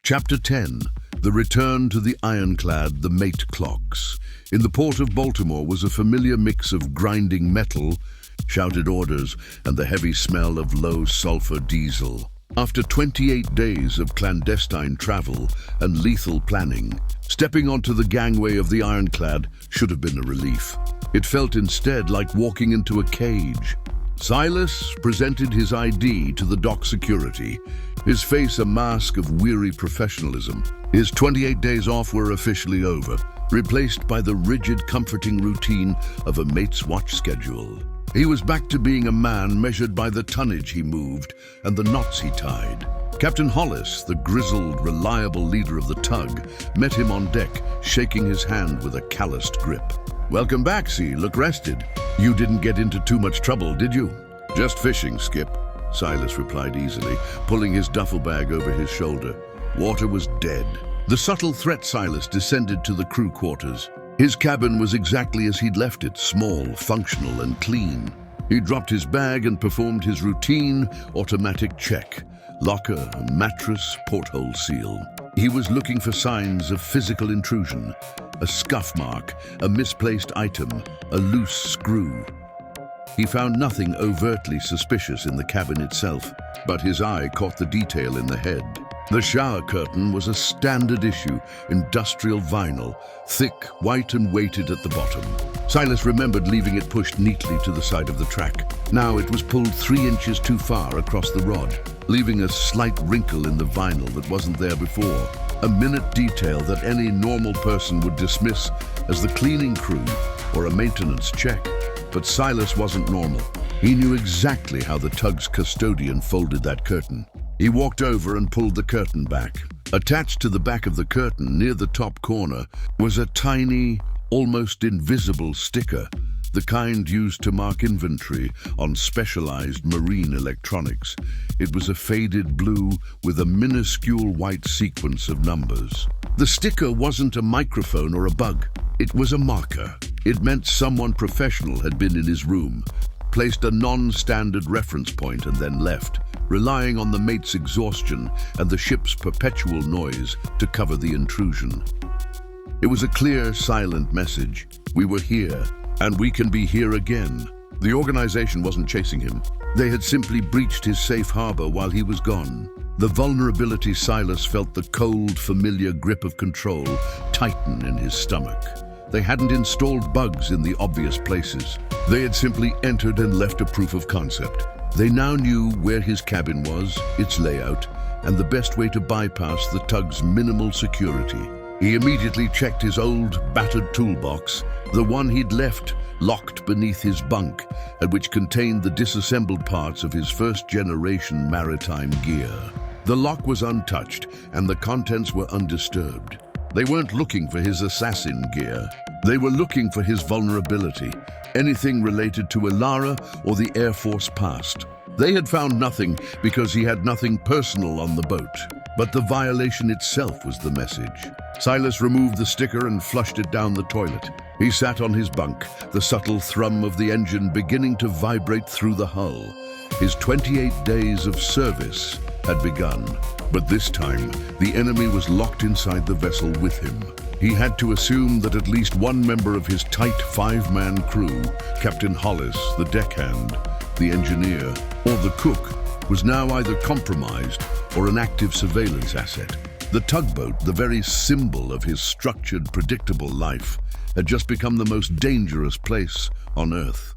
Chapter 10. The Return to the Ironclad, the Mate Clocks. In the port of Baltimore was a familiar mix of grinding metal, shouted orders, and the heavy smell of low-sulfur diesel. After 28 days of clandestine travel and lethal planning, stepping onto the gangway of the Ironclad should have been a relief. It felt instead like walking into a cage. Silas presented his ID to the dock security, his face a mask of weary professionalism. His 28 days off were officially over, replaced by the rigid, comforting routine of a mate's watch schedule. He was back to being a man measured by the tonnage he moved and the knots he tied. Captain Hollis, the grizzled, reliable leader of the tug, met him on deck, shaking his hand with a calloused grip. "Welcome back, C. Look rested. You didn't get into too much trouble, did you?" "Just fishing, Skip," Silas replied easily, pulling his duffel bag over his shoulder. Water was dead. The subtle threat Silas descended to the crew quarters. His cabin was exactly as he'd left it, small, functional, and clean. He dropped his bag and performed his routine automatic check. Locker, mattress, porthole seal. He was looking for signs of physical intrusion. A scuff mark, a misplaced item, a loose screw. He found nothing overtly suspicious in the cabin itself, but his eye caught the detail in the head. The shower curtain was a standard issue, industrial vinyl, thick, white and weighted at the bottom. Silas remembered leaving it pushed neatly to the side of the track. Now it was pulled 3 inches too far across the rod, leaving a slight wrinkle in the vinyl that wasn't there before. A minute detail that any normal person would dismiss as the cleaning crew or a maintenance check. But Silas wasn't normal. He knew exactly how the tug's custodian folded that curtain. He walked over and pulled the curtain back. Attached to the back of the curtain, near the top corner, was a tiny, almost invisible sticker, the kind used to mark inventory on specialized marine electronics. It was a faded blue with a minuscule white sequence of numbers. The sticker wasn't a microphone or a bug. It was a marker. It meant someone professional had been in his room, placed a non-standard reference point and then left, relying on the mate's exhaustion and the ship's perpetual noise to cover the intrusion. It was a clear, silent message. We were here, and we can be here again. The organization wasn't chasing him. They had simply breached his safe harbor while he was gone. The vulnerability Silas felt the cold, familiar grip of control tighten in his stomach. They hadn't installed bugs in the obvious places. They had simply entered and left a proof of concept. They now knew where his cabin was, its layout, and the best way to bypass the tug's minimal security. He immediately checked his old, battered toolbox, the one he'd left locked beneath his bunk, and which contained the disassembled parts of his first-generation maritime gear. The lock was untouched, and the contents were undisturbed. They weren't looking for his assassin gear. They were looking for his vulnerability, anything related to Ilara or the Air Force past. They had found nothing because he had nothing personal on the boat. But the violation itself was the message. Silas removed the sticker and flushed it down the toilet. He sat on his bunk, the subtle thrum of the engine beginning to vibrate through the hull. His 28 days of service had begun. But this time, the enemy was locked inside the vessel with him. He had to assume that at least one member of his tight 5-man crew, Captain Hollis, the deckhand, the engineer, or the cook, was now either compromised or an active surveillance asset. The tugboat, the very symbol of his structured, predictable life, had just become the most dangerous place on Earth.